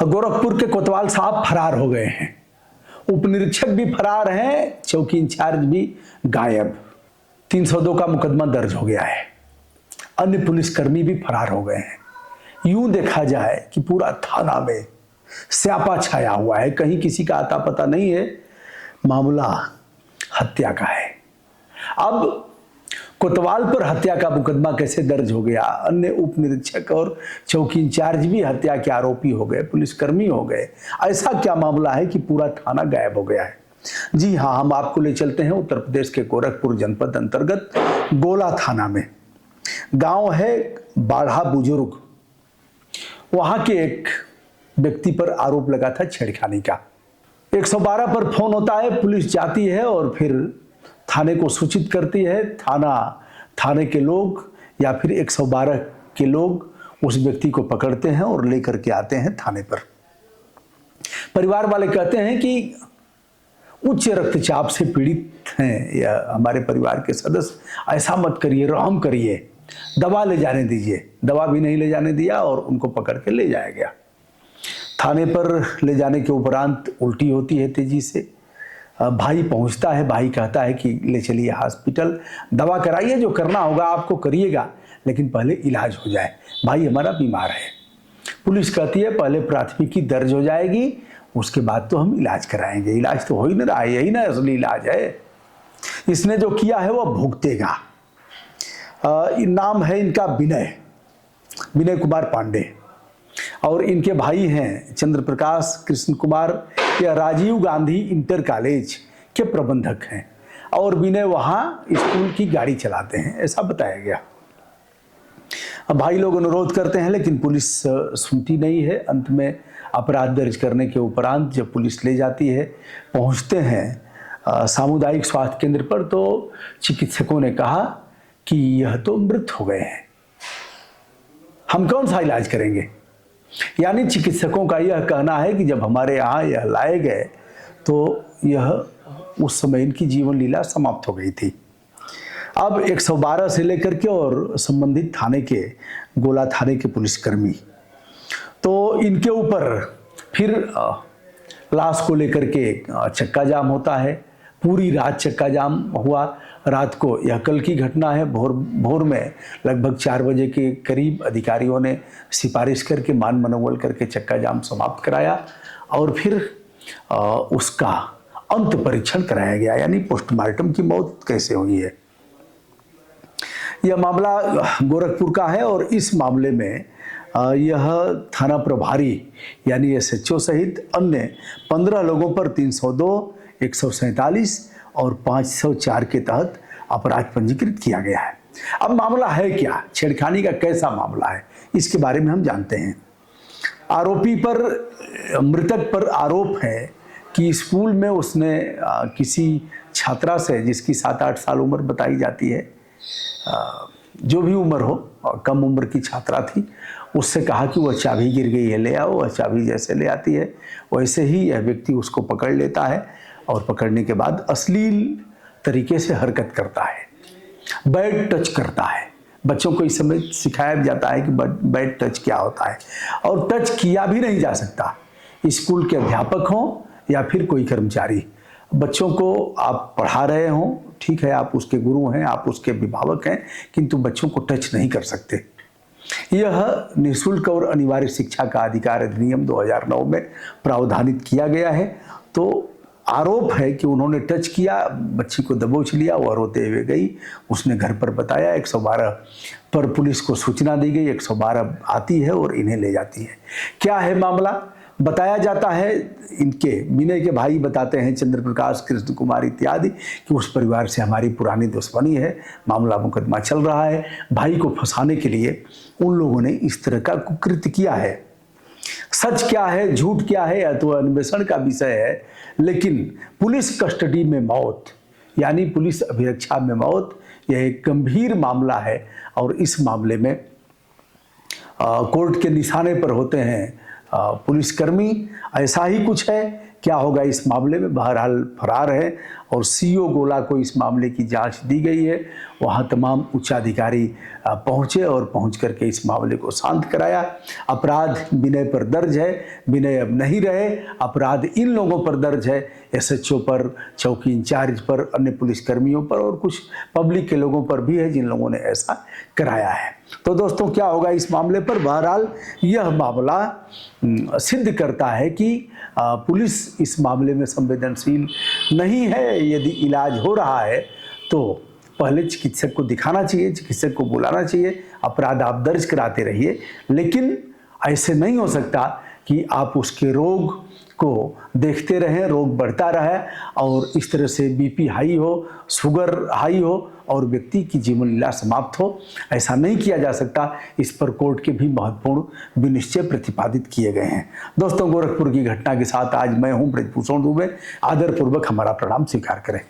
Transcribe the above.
गोरखपुर के कोतवाल साहब फरार हो गए हैं, उप निरीक्षक भी फरार हैं, चौकी इंचार्ज भी गायब। 302 का मुकदमा दर्ज हो गया है, अन्य पुलिसकर्मी भी फरार हो गए हैं। यूं देखा जाए कि पूरा थाना में स्यापा छाया हुआ है, कहीं किसी का आता पता नहीं है। मामला हत्या का है। अब कोतवाल पर हत्या का मुकदमा कैसे दर्ज हो गया, अन्य उप निरीक्षक और चौकी इंचार्ज भी हत्या के आरोपी हो गए, पुलिसकर्मी हो गए, ऐसा क्या मामला है कि पूरा थाना गायब हो गया है? जी हाँ, हम आपको ले चलते हैं उत्तर प्रदेश के गोरखपुर जनपद अंतर्गत गोला थाना में। गांव है बाढ़ा बुजुर्ग। वहां के एक व्यक्ति पर आरोप लगा था छेड़खानी का। 112 पर फोन होता है, पुलिस जाती है और फिर थाने को सूचित करती है। थाने के लोग या फिर 112 के लोग उस व्यक्ति को पकड़ते हैं और लेकर के आते हैं थाने पर। परिवार वाले कहते हैं कि उच्च रक्तचाप से पीड़ित हैं या हमारे परिवार के सदस्य, ऐसा मत करिए, रहम करिए, दवा ले जाने दीजिए। दवा भी नहीं ले जाने दिया और उनको पकड़ के ले जाया गया। थाने पर ले जाने के उपरांत उल्टी होती है तेजी से। भाई पहुंचता है, भाई कहता है कि ले चलिए हॉस्पिटल, दवा कराइए, जो करना होगा आपको करिएगा, लेकिन पहले इलाज हो जाए, भाई हमारा बीमार है। पुलिस कहती है पहले प्राथमिकी दर्ज हो जाएगी, उसके बाद तो हम इलाज कराएंगे। इलाज तो हो ही नहीं रहा है, यही ना असली इलाज है। इसने जो किया है वह भुगतेगा। नाम है इनका विनय कुमार पांडे और इनके भाई हैं चंद्र प्रकाश कृष्ण कुमार, या राजीव गांधी इंटर कॉलेज के प्रबंधक हैं और विनय वहां स्कूल की गाड़ी चलाते हैं, ऐसा बताया गया। अब भाई लोग अनुरोध करते हैं लेकिन पुलिस सुनती नहीं है। अंत में अपराध दर्ज करने के उपरांत जब पुलिस ले जाती है, पहुंचते हैं सामुदायिक स्वास्थ्य केंद्र पर, तो चिकित्सकों ने कहा कि यह तो मृत हो गए हैं, हम कौन सा इलाज करेंगे। यानी चिकित्सकों का यह कहना है कि जब हमारे यहाँ यह लाए गए तो यह उस समय इनकी जीवन लीला समाप्त हो गई थी। अब 112 से लेकर के और संबंधित थाने के गोला थाने के पुलिसकर्मी, तो इनके ऊपर फिर लाश को लेकर के चक्का जाम होता है। पूरी रात चक्का जाम हुआ। रात को, यह कल की घटना है, भोर में लगभग 4 बजे के करीब अधिकारियों ने सिफारिश करके मान मनोबल करके चक्का जाम समाप्त कराया और फिर उसका अंत परीक्षण कराया गया, यानी पोस्टमार्टम की मौत कैसे हुई है। यह मामला गोरखपुर का है और इस मामले में यह थाना प्रभारी यानी एसएचओ सहित अन्य 15 लोगों पर 302, 147 और 504 के तहत अपराध पंजीकृत किया गया है। अब मामला है क्या, छेड़खानी का कैसा मामला है, इसके बारे में हम जानते हैं। आरोपी पर, मृतक पर आरोप है कि स्कूल में उसने किसी छात्रा से, जिसकी 7-8 साल उम्र बताई जाती है, जो भी उम्र हो, कम उम्र की छात्रा थी, उससे कहा कि वह चाबी गिर गई है, ले आओ। वह चाबी जैसे ले आती है वैसे ही यह व्यक्ति उसको पकड़ लेता है और पकड़ने के बाद अश्लील तरीके से हरकत करता है, बैड टच करता है। बच्चों को इस समय सिखाया जाता है कि बैड टच क्या होता है, और टच किया भी नहीं जा सकता। स्कूल के अध्यापक हों या फिर कोई कर्मचारी, बच्चों को आप पढ़ा रहे हों, ठीक है, आप उसके गुरु हैं, आप उसके अभिभावक हैं, किंतु बच्चों को टच नहीं कर सकते। यह निःशुल्क और अनिवार्य शिक्षा का अधिकार अधिनियम 2009 में प्रावधानित किया गया है। तो आरोप है कि उन्होंने टच किया, बच्ची को दबोच लिया, वह रोते हुए गई, उसने घर पर बताया, 112 पर पुलिस को सूचना दी गई, 112 आती है और इन्हें ले जाती है। क्या है मामला, बताया जाता है, इनके विनय के भाई बताते हैं, चंद्र प्रकाश कृष्ण कुमार इत्यादि, कि उस परिवार से हमारी पुरानी दुश्मनी है, मामला मुकदमा चल रहा है। भाई को फंसाने के लिए उन लोगों ने इस तरह का कुकृत्य किया है। सच क्या है, झूठ क्या है, यह तो अन्वेषण का विषय है, लेकिन पुलिस कस्टडी में मौत यानी पुलिस अभिरक्षा में मौत, यह एक गंभीर मामला है और इस मामले में कोर्ट के निशाने पर होते हैं पुलिसकर्मी। ऐसा ही कुछ है क्या होगा इस मामले में। बहरहाल फरार है और सीओ गोला को इस मामले की जांच दी गई है। वहां तमाम उच्चाधिकारी पहुंचे और पहुंच करके इस मामले को शांत कराया। अपराध विनय पर दर्ज है, विनय अब नहीं रहे, अपराध इन लोगों पर दर्ज है, एसएचओ पर, चौकी इंचार्ज पर, अन्य पुलिसकर्मियों पर और कुछ पब्लिक के लोगों पर भी है जिन लोगों ने ऐसा कराया है। तो दोस्तों क्या होगा इस मामले पर। बहरहाल यह मामला सिद्ध करता है कि पुलिस इस मामले में संवेदनशील नहीं है। यदि इलाज हो रहा है तो पहले चिकित्सक को दिखाना चाहिए, चिकित्सक को बुलाना चाहिए, अपराध आप दर्ज कराते रहिए, लेकिन ऐसे नहीं हो सकता कि आप उसके रोग को देखते रहें, रोग बढ़ता रहे और इस तरह से बीपी हाई हो, शुगर हाई हो और व्यक्ति की जीवन लीला समाप्त हो। ऐसा नहीं किया जा सकता। इस पर कोर्ट के भी महत्वपूर्ण विनिश्चय प्रतिपादित किए गए हैं। दोस्तों, गोरखपुर की घटना के साथ आज मैं हूं ब्रजभूषण दुबे। आदरपूर्वक हमारा प्रणाम स्वीकार करें।